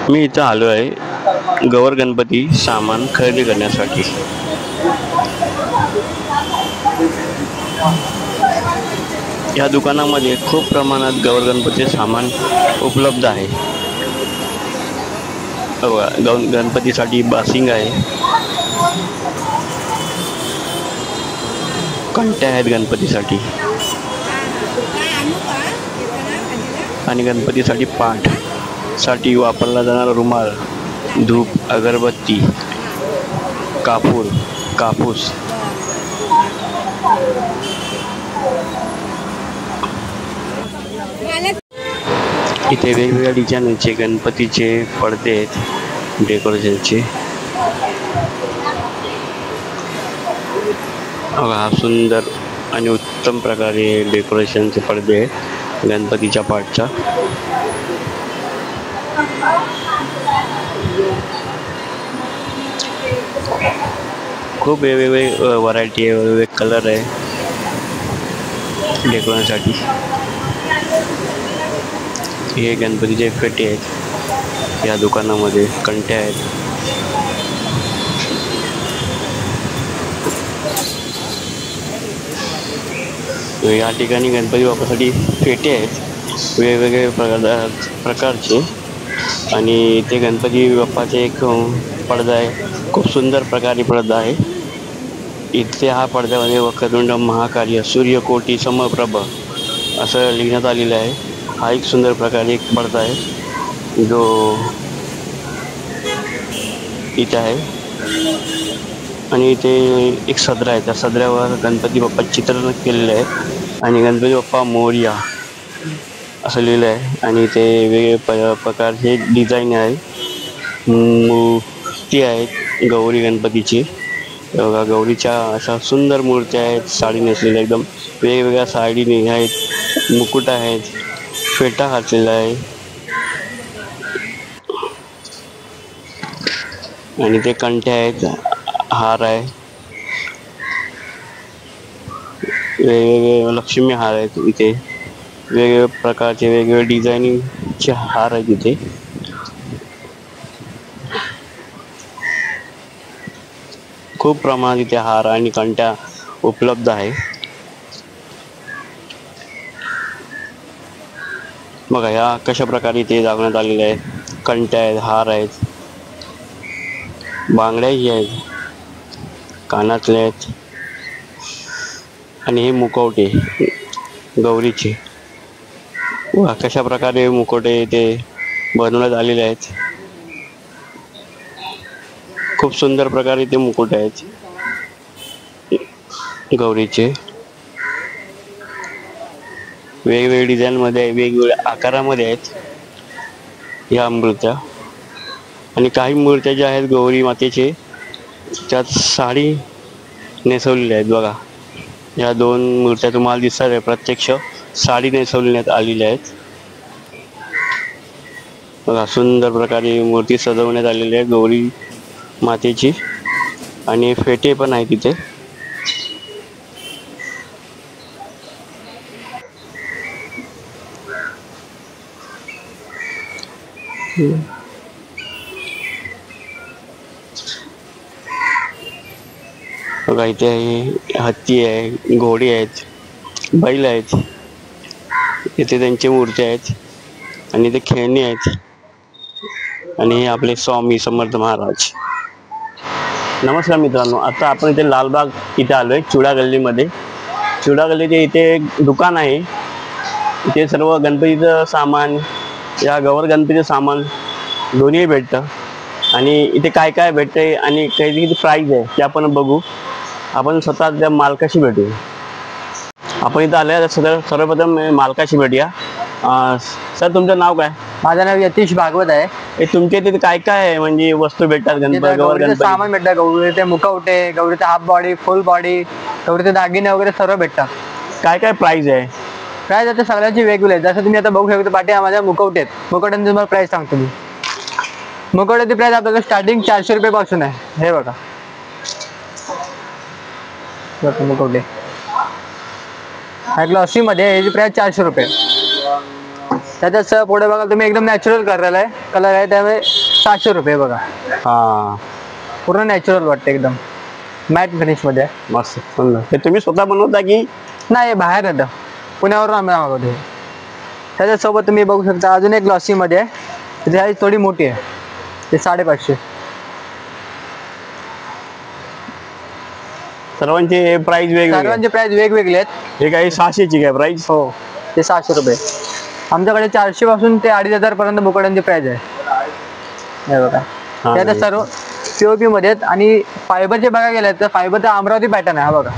मी इथं आलो आहे गौर गणपती सामान खरेदी करण्यासाठी। या दुकानामध्ये खूप प्रमाणात गौर गणपती सामान उपलब्ध आहे। गणपतीसाठी बासिंग आहे, कंट्या आहेत गणपतीसाठी, आणि गणपतीसाठी पाठ साठी वापरला जाणारा रुमाल, धूप, अगरबत्ती, कापूर, कापूस, इथे वेगवेगळ्या डिझाईनचे गणपतीचे पडदे आहेत डेकोरेशनचे। हा सुंदर आणि उत्तम प्रकारे डेकोरेशनचे पडदे आहेत गणपतीच्या पाठचा। खूप वेगवेगळे व्हरायटी आहे, वेगवेगळे कलर आहे डेकोरेशनसाठी। हे गणपतीचे फेटे आहेत या दुकानामध्ये, कंट्या आहेत, या ठिकाणी गणपती बाप्पासाठी फेटे आहेत वेगवेगळे प्रकारचे, आणि ते गणपती बाप्पाचे एक पडदा आहे, खूप सुंदर प्रकारे पडदा आहे। इथे हा पडद्यामध्ये वक्रतुंड महाकाय सूर्यकोटी समप्रभ असं लिहिण्यात आलेलं आहे। हा एक सुंदर प्रकारे एक पडदा आहे जो इथे आहे, आणि इथे एक सदरा आहे, त्या सदऱ्यावर गणपती बाप्पा चित्रण केलेलं आहे आणि गणपती बाप्पा मोरया असं लिहिलं आहे, आणि ते वेगवेगळ्या प्रकारचे डिझाईन आहे, मूर्ती आहेत गौरी गणपतीची। बघा, गौरीच्या अशा सुंदर मूर्त्या आहेत, साडी नेसलेल्या एकदम वेगवेगळ्या साडी आहेत, मुकुट आहेत, फेटा घातलेला आहे, आणि ते कंठ्या आहेत, हार आहे, वेगवेगळे लक्ष्मी हार आहेत, इथे वेगवेगळ्या प्रकारचे वेगवेगळे डिझायनिंगचे हार आहेत इथे। खूप प्रमाणात इथे हार आणि कंठ्या उपलब्ध आहे। बघा, या कशा प्रकारे इथे दाखवण्यात आलेले आहेत, कंठ्या आहेत, हार आहेत, बांगड्याही आहेत, कानातले आहेत, आणि हे मुखवटे गौरीचे। वा, कशा प्रकारे मुखवटे ते बनवण्यात आलेले आहेत, खूप सुंदर प्रकारे ते मुकुट आहेत गौरीचे, वेगवेगळ्या डिझाईन मध्ये, वेगवेगळ्या आकारामध्ये आहेत या मूर्त्या। आणि काही मूर्त्या ज्या आहेत गौरी मातेचे, त्यात साडी नेसवलेल्या आहेत। बघा, या दोन मूर्त्या तुम्हाला दिसतात आहे, प्रत्यक्ष साडी नेसवण्यात आलेल्या आहेत। बघा, सुंदर प्रकारे मूर्ती सजवण्यात आलेली आहे गौरी मातेची, आणि फेटे पण आहेत तिथे। बघा, इथे हत्ती आहे, घोडे आहेत, बैल आहेत, इथे त्यांची मूर्ती आहेत, आणि इथे खेळणी आहेत, आणि हे आपले स्वामी समर्थ महाराज। नमस्कार मित्रांनो, आता आपण इथे लालबाग इथे आलोय, चुडा गल्लीमध्ये। चुडा गल्लीचे इथे एक दुकान आहे, इथे सर्व गणपतीचं सामान, या गौर गणपतीचं सामान दोन्ही भेटतं, आणि इथे काय काय भेटतंय आणि किती प्राइस आहे ते आपण बघू। आपण स्वतः त्या मालकाशी भेटू। आपण इथं आले सर्वप्रथम मालकाशी भेटूया। सर, तुमचं नाव काय? माझं नाव यतीश भागवत आहे। हे तुमच्या तिथे काय काय आहे, म्हणजे वस्तू भेटतात गणपती सामान भेटतात, गौरीचे मुखवटे, गौरीचे हाफ बॉडी, फुल बॉडी, गौरीचे दागिने वगैरे सर्व भेटतात। काय काय प्राइस आहे? प्राइस आता सगळ्यांची वेगवेगळी आहे, जसं तुम्ही आता बघू शकता पाठी माझ्या मुखवटे आहेत, मुखवट्यांची तुम्हाला प्राइस सांगतो मी। मुखवट्याची प्राइस आपल्याला स्टार्टिंग 400 रुपये पासून आहे। हे बघा मुखवटे 80 मध्ये, याची प्राइस 400 रुपये। त्याच्यात पुढे बघा तुम्ही एकदम नॅचरल कलर आहे त्यामुळे 700 रुपये बघा. हा पूर्ण नॅचरल वाटते एकदम मॅट फिनिश मध्ये आहे. मस्त सुंदर. हे तुम्ही स्वतः बनवता की? नाही बाहेर येतं पुण्यावरून आम्ही मागवतो. त्याच्यासोबत तुम्ही बघू शकता अजून एक ग्लॉसी मध्ये आहे. त्याची साईज थोडी मोठी आहे. ते 550. सर्वांचे प्राइस वेगवेगळे? सर्वांचे प्राइस वेगवेगळे आहेत. हे काही 600ची काय प्राइस? हो ते 600 रुपये. आमच्याकडे 400 पासून ते 2500 पर्यंत बोकडांची प्राइस आहे. हे बघा त्यात सर्व पीओपी मध्ये आहेत. आणि फायबरचे बघा गेले तर फायबरचा अमरावती पॅटर्न आहे. हा बघा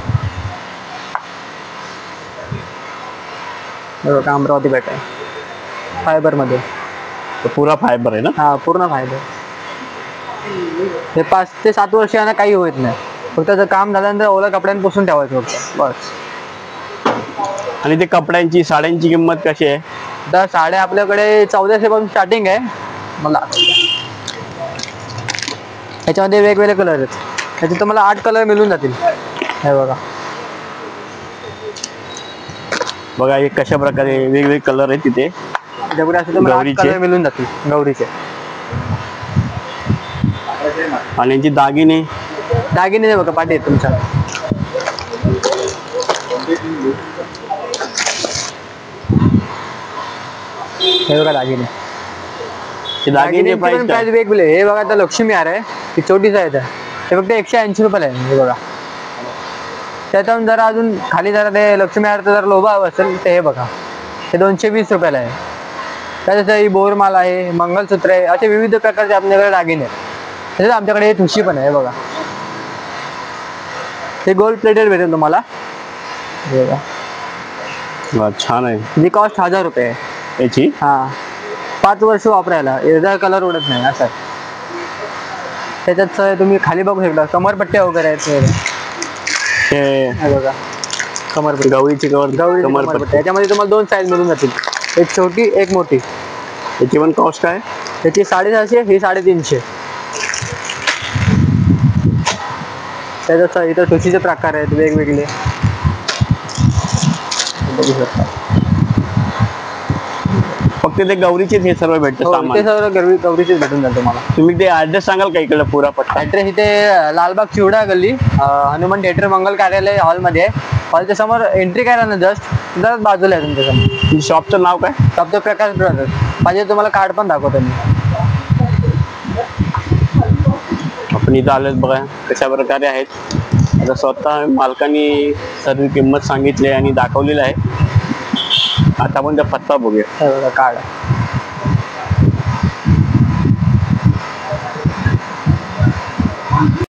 हे बघा अमरावती पॅटर्न फायबर मध्ये. पुरा फायबर आहे ना? हा पूर्ण फायबर. हे 5 ते 7 वर्ष यांना काही होत नाही. फक्त जर काम झाल्यानंतर ओला कपड्यांनी पुसून ठेवायचं फक्त बस. आणि ते कपड्यांची साड्यांची किंमत कशी आहे? तर साड्या आपल्याकडे 1400 पासून स्टार्टिंग आहे. मला याच्यामध्ये वेगवेगळे कलर आहेत. त्याचे तुम्हाला 8 कलर मिळून जातील. हे बघा बघा हे कशा प्रकारे वेगवेगळे कलर आहेत तिथे. त्याच्यापुढे असं तुम्हाला 8 कलर मिळून जातील गौरीचे. आणि यांची दागिने दागिने बघा पाठी आहेत तुमच्या. हे बघा दागिने. दागिने प्राइस वेगवेगळे. हे बघा आता लक्ष्मी हार आहे. ती छोटी साईज आहे. ते फक्त 180 रुपयाला आहे. हे बघा त्याच्याहून जरा अजून खाली जरा ते लक्ष्मी हारचं जर लोभा हवं असेल तर हे बघा हे 220 रुपयाला आहे. त्याच्यात ही बोरमाला आहे, मंगलसूत्र आहे, असे विविध प्रकारचे आपल्याकडे दागिने आहेत. त्याच्यात आमच्याकडे हे ठुशी पण आहे. बघा हे गोल्ड प्लेटेड भेटेल तुम्हाला. हे बघा छान आहे. ही कॉस्ट 1000 रुपये आहे याची. हा 5 वर्ष वापरायला. याचा कलर उडत नाही असं. त्याच्यात तुम्ही खाली बघू शकता कमरपट्ट्या वगैरे आहेत. हे बघा कमरपट्टी गौरीची कमरपट्टी. याच्यामध्ये तुम्हाला 2 साईज मिळून जातील. एक छोटी एक मोठी. याची पण कॉस्ट काय? याची 750. ही 350. त्याच्यात इथं ठुशीचे प्रकार आहेत वेगवेगळे बघू शकता. फक्त ते गौरीचेच हे सर्व भेटतं सामान? ते सर्व गौरीचेच भेटून जाईल तुम्हाला. तुम्ही ते ऍड्रेस सांगाल का इकडे पुरा पट्टा? ऍड्रेस इथे लालबाग चिवडा गल्ली हनुमान थिएटर मंगल कार्यालय हॉलमध्ये आहे. हॉलच्या समोर एंट्री करा ना जस्ट बाजूला आहे तुमच्या समोर. शॉपचं नाव काय? शॉपचं प्रकाश ब्रदर्स. पाहिजे तुम्हाला कार्ड पण दाखवतो मी. आपण इथं आलेत बघा कशा प्रकारे आहेत. आता स्वतः मालकांनी सर्व किंमत सांगितली आणि दाखवलेलं आहे. आता आपण त्या पत्ता बघूया. कार्ड